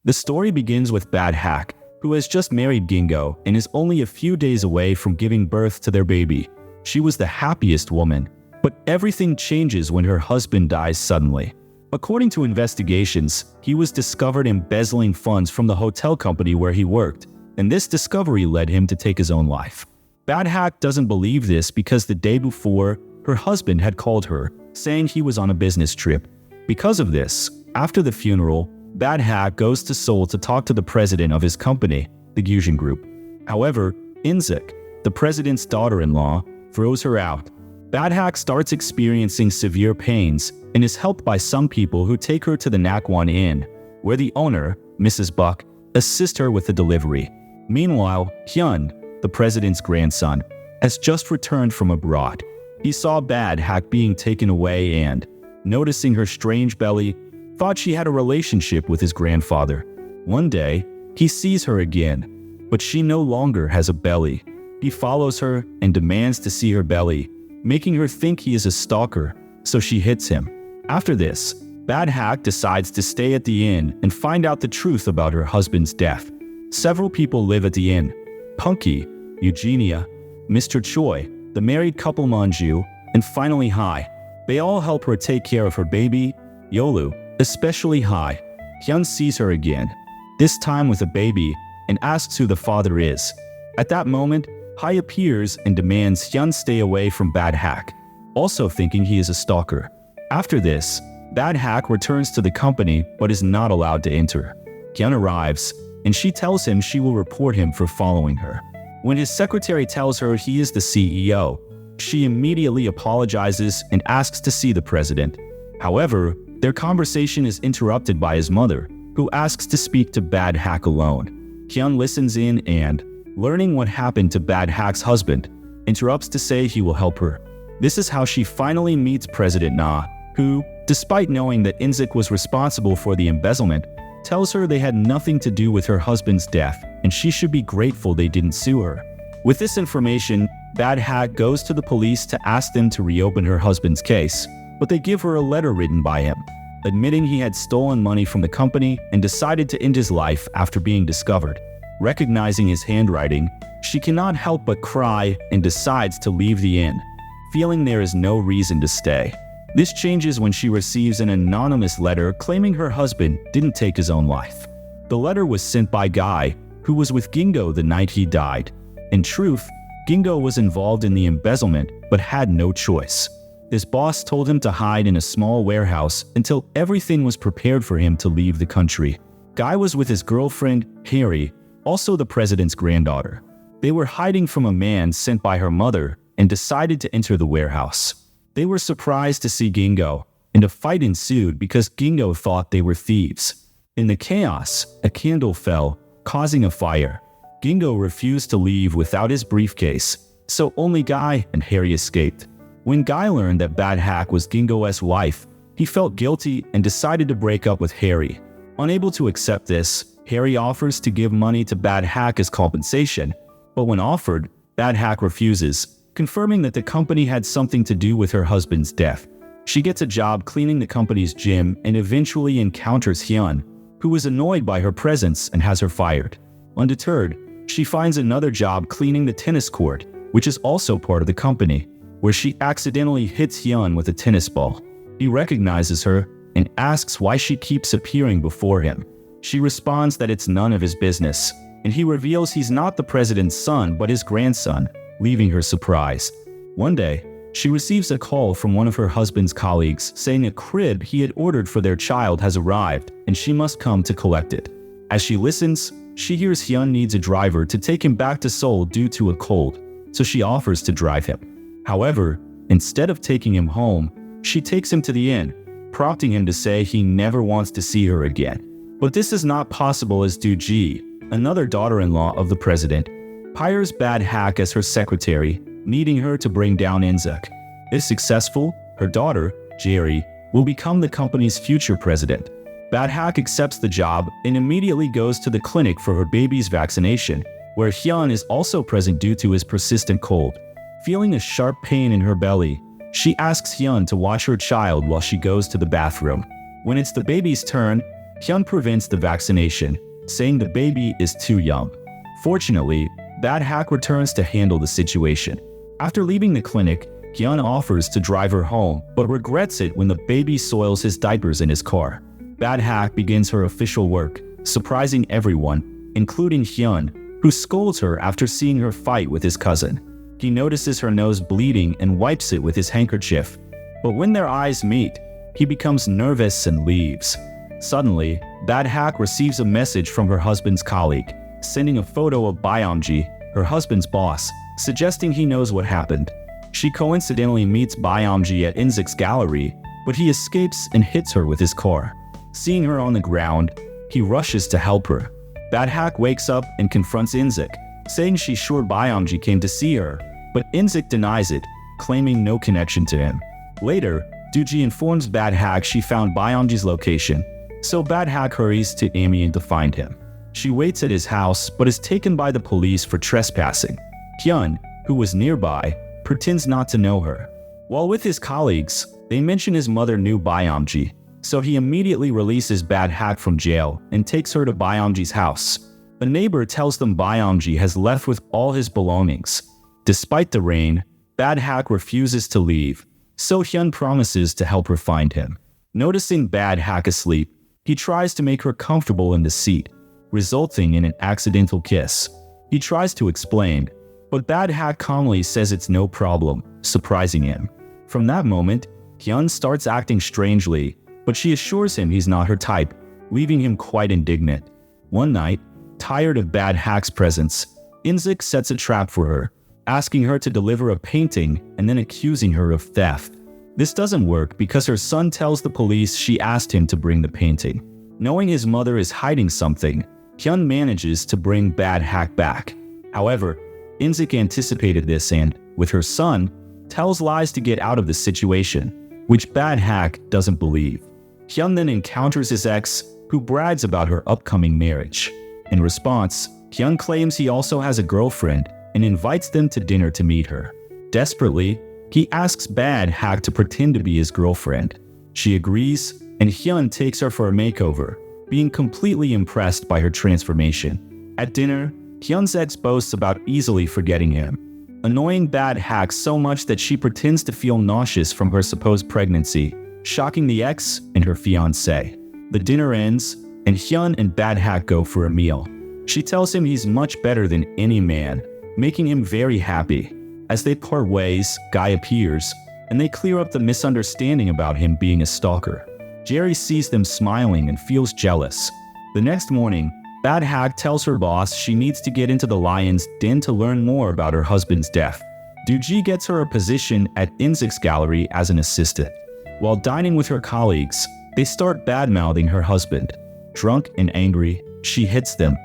The story begins with Bad Hack, who has just married Gingo and is only a few days away from giving birth to their baby. She was the happiest woman, but everything changes when her husband dies suddenly. According to investigations, he was discovered embezzling funds from the hotel company where he worked, and this discovery led him to take his own life. Bad Hack doesn't believe this because the day before, her husband had called her, saying he was on a business trip. Because of this, after the funeral, Bad Hack goes to Seoul to talk to the president of his company, the Guzión Group. However, Intrigue, the president's daughter-in-law, throws her out. Bad Hack starts experiencing severe pains and is helped by some people who take her to the Nakwon Inn, where the owner, Mrs. Buck, assists her with the delivery. Meanwhile, Hyun, the president's grandson, has just returned from abroad. He saw Bad Hack being taken away and, noticing her strange belly, thought she had a relationship with his grandfather. One day, he sees her again, but she no longer has a belly. He follows her and demands to see her belly, making her think he is a stalker, so she hits him. After this, Bad Hack decides to stay at the inn and find out the truth about her husband's death. Several people live at the inn: Punky, Eugenia, Mr. Choi, the married couple Manju, and finally Hai. They all help her take care of her baby, Yolu, especially Hai. Hyun sees her again, this time with a baby, and asks who the father is. At that moment, Hai appears and demands Hyun stay away from Bad Hack, also thinking he is a stalker. After this, Bad Hack returns to the company but is not allowed to enter. Hyun arrives, and she tells him she will report him for following her. When his secretary tells her he is the CEO, she immediately apologizes and asks to see the president. However, their conversation is interrupted by his mother, who asks to speak to Bad Hack alone. Hyun listens in and, learning what happened to Bad Hack's husband, interrupts to say he will help her. This is how she finally meets President Na, who, despite knowing that Intrigue was responsible for the embezzlement, tells her they had nothing to do with her husband's death and she should be grateful they didn't sue her. With this information, Bad Hack goes to the police to ask them to reopen her husband's case, but they give her a letter written by him, admitting he had stolen money from the company and decided to end his life after being discovered. Recognizing his handwriting, she cannot help but cry and decides to leave the inn, feeling there is no reason to stay. This changes when she receives an anonymous letter claiming her husband didn't take his own life. The letter was sent by Guy, who was with Gingo the night he died. In truth, Gingo was involved in the embezzlement but had no choice. His boss told him to hide in a small warehouse until everything was prepared for him to leave the country. Guy was with his girlfriend, Harry, also the president's granddaughter. They were hiding from a man sent by her mother and decided to enter the warehouse. They were surprised to see Gingo, and a fight ensued because Gingo thought they were thieves. In the chaos, a candle fell, causing a fire. Gingo refused to leave without his briefcase, so only Guy and Harry escaped. When Guy learned that Bad Hack was Gingo's wife, he felt guilty and decided to break up with Harry. Unable to accept this, Harry offers to give money to Bad Hack as compensation, but when offered, Bad Hack refuses, confirming that the company had something to do with her husband's death. She gets a job cleaning the company's gym and eventually encounters Hyun, who is annoyed by her presence and has her fired. Undeterred, she finds another job cleaning the tennis court, which is also part of the company, where she accidentally hits Hyun with a tennis ball. He recognizes her and asks why she keeps appearing before him. She responds that it's none of his business, and he reveals he's not the president's son but his grandson, leaving her surprised. One day, she receives a call from one of her husband's colleagues saying a crib he had ordered for their child has arrived and she must come to collect it. As she listens, she hears Hyun needs a driver to take him back to Seoul due to a cold, so she offers to drive him. However, instead of taking him home, she takes him to the inn, prompting him to say he never wants to see her again. But this is not possible as Do-ji, another daughter-in-law of the president, hires Bad Hack as her secretary, needing her to bring down Intrigue. If successful, her daughter, Jerry, will become the company's future president. Bad Hack accepts the job and immediately goes to the clinic for her baby's vaccination, where Hyun is also present due to his persistent cold. Feeling a sharp pain in her belly, she asks Hyun to watch her child while she goes to the bathroom. When it's the baby's turn, Hyun prevents the vaccination, saying the baby is too young. Fortunately, Bad Hack returns to handle the situation. After leaving the clinic, Hyun offers to drive her home, but regrets it when the baby soils his diapers in his car. Bad Hack begins her official work, surprising everyone, including Hyun, who scolds her after seeing her fight with his cousin. He notices her nose bleeding and wipes it with his handkerchief. But when their eyes meet, he becomes nervous and leaves. Suddenly, Bad Hack receives a message from her husband's colleague, sending a photo of Byung-ji, her husband's boss, suggesting he knows what happened. She coincidentally meets Byung-ji at Inzik's gallery, but he escapes and hits her with his car. Seeing her on the ground, he rushes to help her. Bad Hack wakes up and confronts Inzik, saying she's sure Byung-ji came to see her, but Inzik denies it, claiming no connection to him. Later, Dooji informs Bad Hack she found Byung-ji's location, so Bad Hack hurries to Amiens to find him. She waits at his house but is taken by the police for trespassing. Hyun, who was nearby, pretends not to know her. While with his colleagues, they mention his mother knew Byung-ji, so he immediately releases Bad Hack from jail and takes her to Byung-ji's house. A neighbor tells them Byung-ji has left with all his belongings. Despite the rain, Bad Hack refuses to leave, so Hyun promises to help her find him. Noticing Bad Hack asleep, he tries to make her comfortable in the seat, resulting in an accidental kiss. He tries to explain, but Bad Hack calmly says it's no problem, surprising him. From that moment, Hyun starts acting strangely, but she assures him he's not her type, leaving him quite indignant. One night, tired of Bad Hack's presence, Inzik sets a trap for her, asking her to deliver a painting and then accusing her of theft. This doesn't work because her son tells the police she asked him to bring the painting. Knowing his mother is hiding something, Hyun manages to bring Bad Hack back. However, Inzik anticipated this and, with her son, tells lies to get out of the situation, which Bad Hack doesn't believe. Hyun then encounters his ex, who brags about her upcoming marriage. In response, Hyun claims he also has a girlfriend and invites them to dinner to meet her. Desperately, he asks Bad Hack to pretend to be his girlfriend. She agrees, and Hyun takes her for a makeover, being completely impressed by her transformation. At dinner, Hyun's ex boasts about easily forgetting him, annoying Bad Hack so much that she pretends to feel nauseous from her supposed pregnancy, shocking the ex and her fiancé. The dinner ends, and Hyun and Bad Hack go for a meal. She tells him he's much better than any man, making him very happy. As they part ways, Guy appears, and they clear up the misunderstanding about him being a stalker. Jerry sees them smiling and feels jealous. The next morning, Bad Hack tells her boss she needs to get into the lion's den to learn more about her husband's death. Dooji gets her a position at Inzik's gallery as an assistant. While dining with her colleagues, they start bad-mouthing her husband. Drunk and angry, she hits them,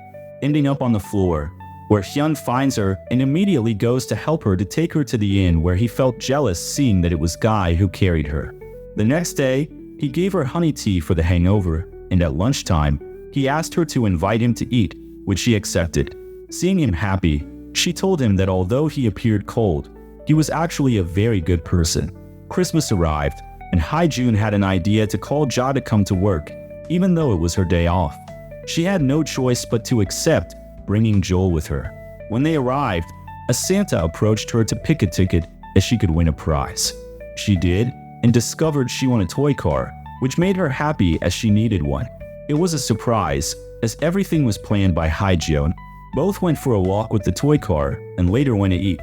ending up on the floor, where Hyun finds her and immediately goes to help her to take her to the inn, where he felt jealous seeing that it was Guy who carried her. The next day, he gave her honey tea for the hangover, and at lunchtime, he asked her to invite him to eat, which she accepted. Seeing him happy, she told him that although he appeared cold, he was actually a very good person. Christmas arrived, and Hae-jun had an idea to call Ja to come to work, even though it was her day off. She had no choice but to accept, bringing Joel with her. When they arrived, a Santa approached her to pick a ticket as she could win a prize. She did, and discovered she won a toy car, which made her happy as she needed one. It was a surprise, as everything was planned by Hae-jun. Both went for a walk with the toy car and later went to eat.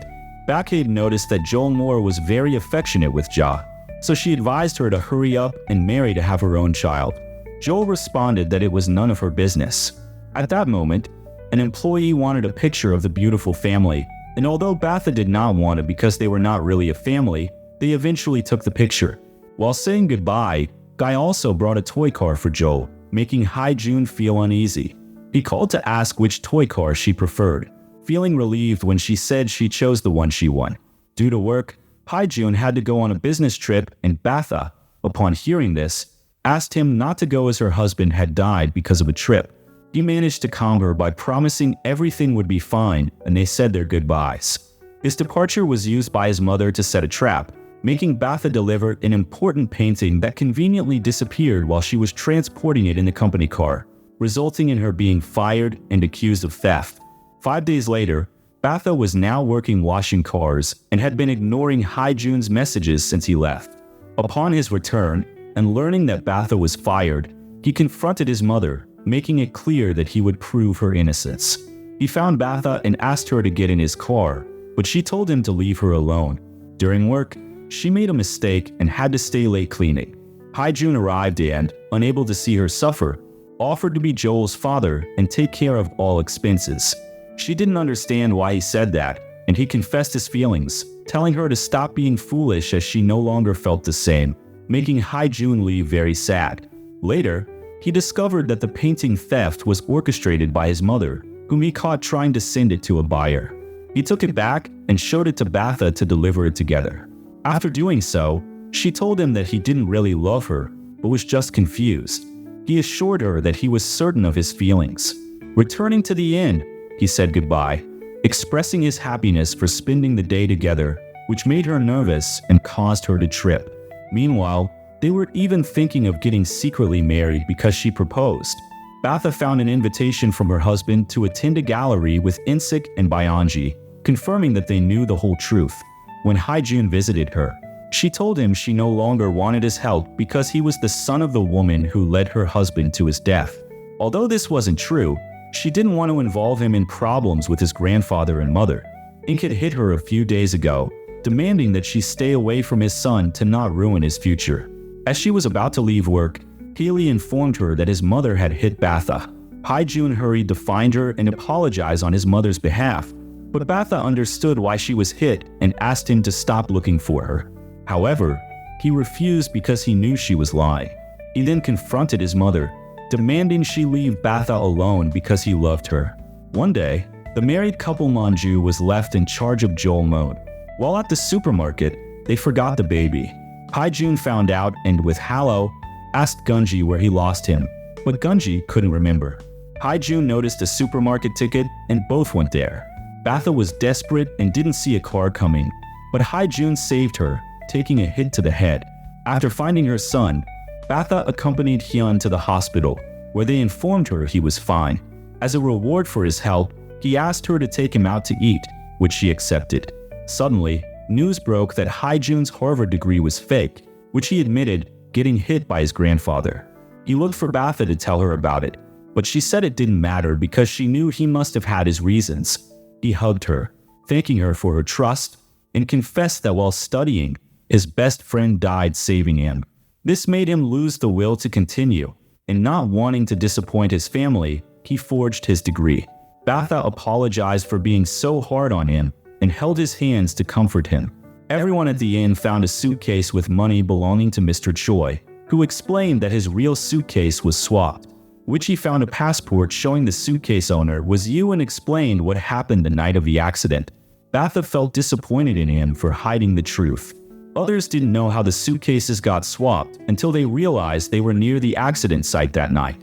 Baekhae noticed that Joel Moore was very affectionate with Ja, so she advised her to hurry up and marry to have her own child. Joel responded that it was none of her business. At that moment, an employee wanted a picture of the beautiful family, and although Baekhae did not want it because they were not really a family, they eventually took the picture. While saying goodbye, Guy also brought a toy car for Joel, making Hae-jun feel uneasy. He called to ask which toy car she preferred, feeling relieved when she said she chose the one she won. Due to work, Hae-jun had to go on a business trip, and Baekhae, upon hearing this, asked him not to go as her husband had died because of a trip. He managed to calm her by promising everything would be fine, and they said their goodbyes. His departure was used by his mother to set a trap, making Batha deliver an important painting that conveniently disappeared while she was transporting it in the company car, resulting in her being fired and accused of theft. 5 days later, Batha was now working washing cars and had been ignoring Hae-jun's messages since he left. Upon his return, and learning that Batha was fired, he confronted his mother, making it clear that he would prove her innocence. He found Batha and asked her to get in his car, but she told him to leave her alone. During work, she made a mistake and had to stay late cleaning. Hae-jun arrived and, unable to see her suffer, offered to be Joel's father and take care of all expenses. She didn't understand why he said that, and he confessed his feelings, telling her to stop being foolish as she no longer felt the same, making Hae-jun leave very sad. Later, he discovered that the painting theft was orchestrated by his mother, whom he caught trying to send it to a buyer. He took it back and showed it to Batha to deliver it together. After doing so, she told him that he didn't really love her, but was just confused. He assured her that he was certain of his feelings. Returning to the inn, he said goodbye, expressing his happiness for spending the day together, which made her nervous and caused her to trip. Meanwhile, they were even thinking of getting secretly married because she proposed. Batha found an invitation from her husband to attend a gallery with Insik and Byeonji, confirming that they knew the whole truth. When Hae-jun visited her, she told him she no longer wanted his help because he was the son of the woman who led her husband to his death. Although this wasn't true, she didn't want to involve him in problems with his grandfather and mother. Ink had hit her a few days ago, demanding that she stay away from his son to not ruin his future. As she was about to leave work, Haley informed her that his mother had hit Batha. Hae-jun hurried to find her and apologize on his mother's behalf, but Batha understood why she was hit and asked him to stop looking for her. However, he refused because he knew she was lying. He then confronted his mother, demanding she leave Batha alone because he loved her. One day, the married couple Manju was left in charge of Joel. While at the supermarket, they forgot the baby. Hae-jun found out and, with Hallo, asked Gunji where he lost him, but Gunji couldn't remember. Hae-jun noticed a supermarket ticket and both went there. Batha was desperate and didn't see a car coming, but Hae-jun saved her, taking a hit to the head. After finding her son, Batha accompanied Hyun to the hospital, where they informed her he was fine. As a reward for his help, he asked her to take him out to eat, which she accepted. Suddenly, news broke that Hae-jun's Harvard degree was fake, which he admitted getting hit by his grandfather. He looked for Batha to tell her about it, but she said it didn't matter because she knew he must have had his reasons. He hugged her, thanking her for her trust, and confessed that while studying, his best friend died saving him. This made him lose the will to continue, and not wanting to disappoint his family, he forged his degree. Batha apologized for being so hard on him and held his hands to comfort him. Everyone at the inn found a suitcase with money belonging to Mr. Choi, who explained that his real suitcase was swapped, which he found a passport showing the suitcase owner was Yu and explained what happened the night of the accident. Batha felt disappointed in him for hiding the truth. Others didn't know how the suitcases got swapped until they realized they were near the accident site that night.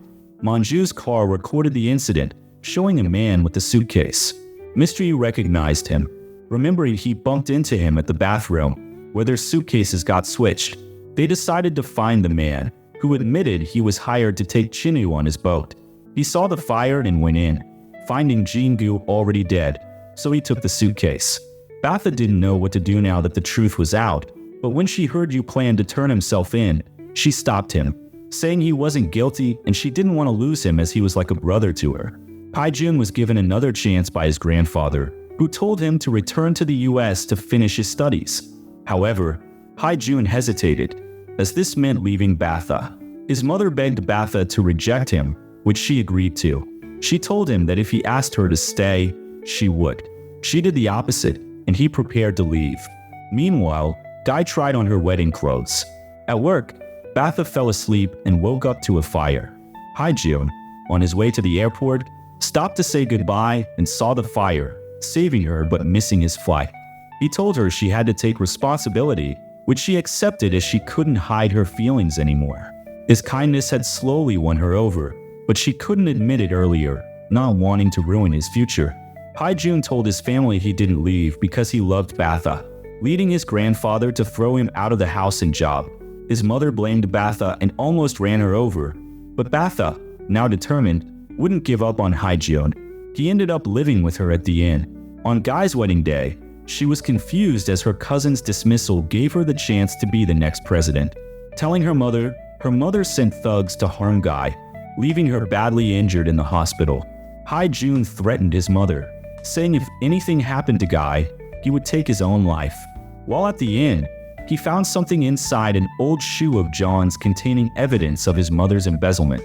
Manju's car recorded the incident, showing a man with the suitcase. Mr. Yu recognized him, remembering he bumped into him at the bathroom, where their suitcases got switched. They decided to find the man, who admitted he was hired to take Chinu on his boat. He saw the fire and went in, finding Jin-gu already dead, so he took the suitcase. Batha didn't know what to do now that the truth was out, but when she heard Yu plan to turn himself in, she stopped him, saying he wasn't guilty and she didn't want to lose him as he was like a brother to her. Hae-jun was given another chance by his grandfather, who told him to return to the US to finish his studies. However, Hae-jun hesitated, as this meant leaving Batha. His mother begged Batha to reject him, which she agreed to. She told him that if he asked her to stay, she would. She did the opposite, and he prepared to leave. Meanwhile, Dai tried on her wedding clothes. At work, Batha fell asleep and woke up to a fire. Hae-jun, on his way to the airport, stopped to say goodbye and saw the fire, saving her but missing his flight. He told her she had to take responsibility, which she accepted as she couldn't hide her feelings anymore. His kindness had slowly won her over, but she couldn't admit it earlier, not wanting to ruin his future. Hae-jun told his family he didn't leave because he loved Batha. leading his grandfather to throw him out of the house and job. His mother blamed Batha and almost ran her over, but Batha, now determined, wouldn't give up on Hae-jeon. He ended up living with her at the inn. On Guy's wedding day, she was confused as her cousin's dismissal gave her the chance to be the next president. Telling her mother sent thugs to harm Guy, leaving her badly injured in the hospital. Hae-jeon threatened his mother, saying if anything happened to Guy, he would take his own life. While at the inn, he found something inside an old shoe of John's containing evidence of his mother's embezzlement.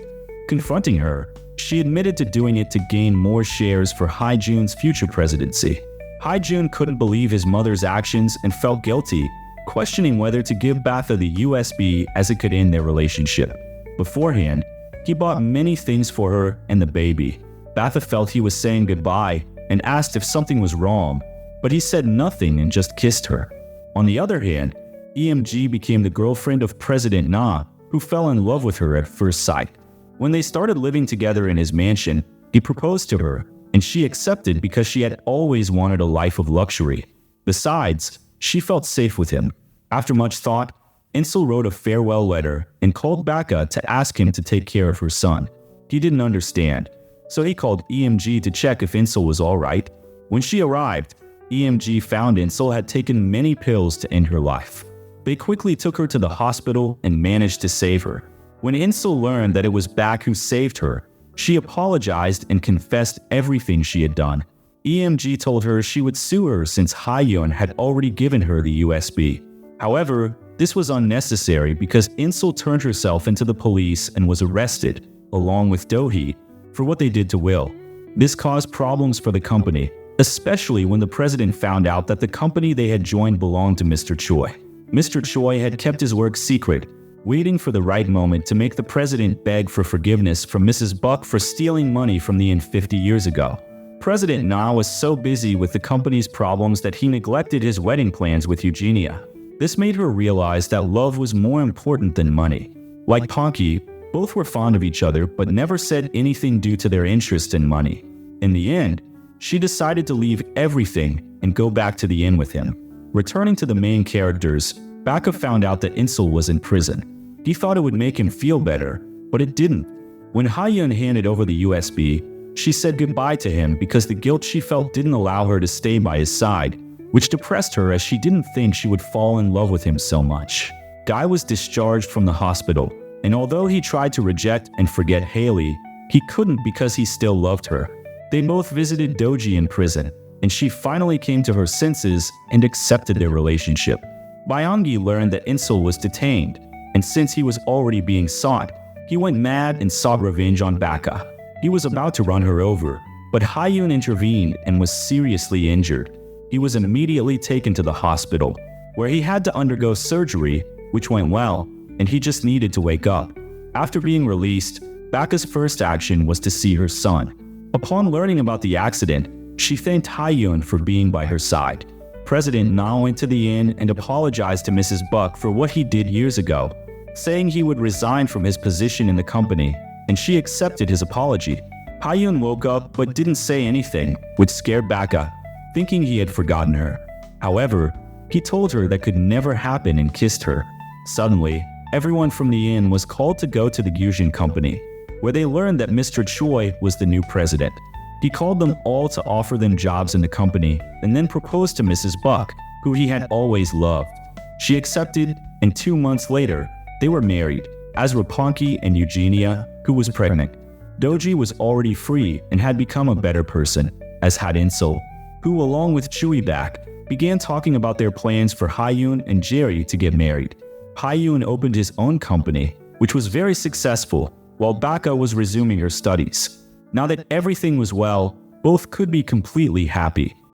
Confronting her, she admitted to doing it to gain more shares for Hae-jeon's future presidency. Hae-jeon couldn't believe his mother's actions and felt guilty, questioning whether to give Batha the USB as it could end their relationship. Beforehand, he bought many things for her and the baby. Batha felt he was saying goodbye and asked if something was wrong, but he said nothing and just kissed her. On the other hand, EMG became the girlfriend of President Na, who fell in love with her at first sight. When they started living together in his mansion, he proposed to her, and she accepted because she had always wanted a life of luxury. Besides, she felt safe with him. After much thought, Insul wrote a farewell letter and called Baka to ask him to take care of her son. He didn't understand, so he called EMG to check if Insul was alright. When she arrived, EMG found Insul had taken many pills to end her life. They quickly took her to the hospital and managed to save her. When Insul learned that it was Bak who saved her, she apologized and confessed everything she had done. EMG told her she would sue her since Hae-yeon had already given her the USB. However, this was unnecessary because Insul turned herself into the police and was arrested, along with Do-hee, for what they did to Will. This caused problems for the company, especially when the president found out that the company they had joined belonged to Mr. Choi. Mr. Choi had kept his work secret, waiting for the right moment to make the president beg for forgiveness from Mrs. Buck for stealing money from the inn 50 years ago. President Na was so busy with the company's problems that he neglected his wedding plans with Eugenia. This made her realize that love was more important than money. Like Ponky, both were fond of each other but never said anything due to their interest in money. In the end, she decided to leave everything and go back to the inn with him. Returning to the main characters, Baka found out that Insul was in prison. He thought it would make him feel better, but it didn't. When Hae-yeon handed over the USB, she said goodbye to him because the guilt she felt didn't allow her to stay by his side, which depressed her as she didn't think she would fall in love with him so much. Guy was discharged from the hospital, and although he tried to reject and forget Haley, he couldn't because he still loved her. They both visited Doji in prison, and she finally came to her senses and accepted their relationship. Byung-gi learned that Insul was detained, and since he was already being sought, he went mad and sought revenge on Baka. He was about to run her over, but Hae-yeon intervened and was seriously injured. He was immediately taken to the hospital, where he had to undergo surgery, which went well, and he just needed to wake up. After being released, Baka's first action was to see her son. Upon learning about the accident, she thanked Hae-yeon for being by her side. President Na went to the inn and apologized to Mrs. Buck for what he did years ago, saying he would resign from his position in the company, and she accepted his apology. Hae-yeon woke up but didn't say anything, which scared Baka, thinking he had forgotten her. However, he told her that could never happen and kissed her. Suddenly, everyone from the inn was called to go to the Guzión company, where they learned that Mr. Choi was the new president. He called them all to offer them jobs in the company and then proposed to Mrs. Buck, who he had always loved. She accepted, and 2 months later, they were married, as were Ponky and Eugenia, who was pregnant. Doji was already free and had become a better person, as had Insul, who along with Bak, began talking about their plans for Hae-yeon and Jerry to get married. Hae-yeon opened his own company, which was very successful, while Baka was resuming her studies. Now that everything was well, both could be completely happy.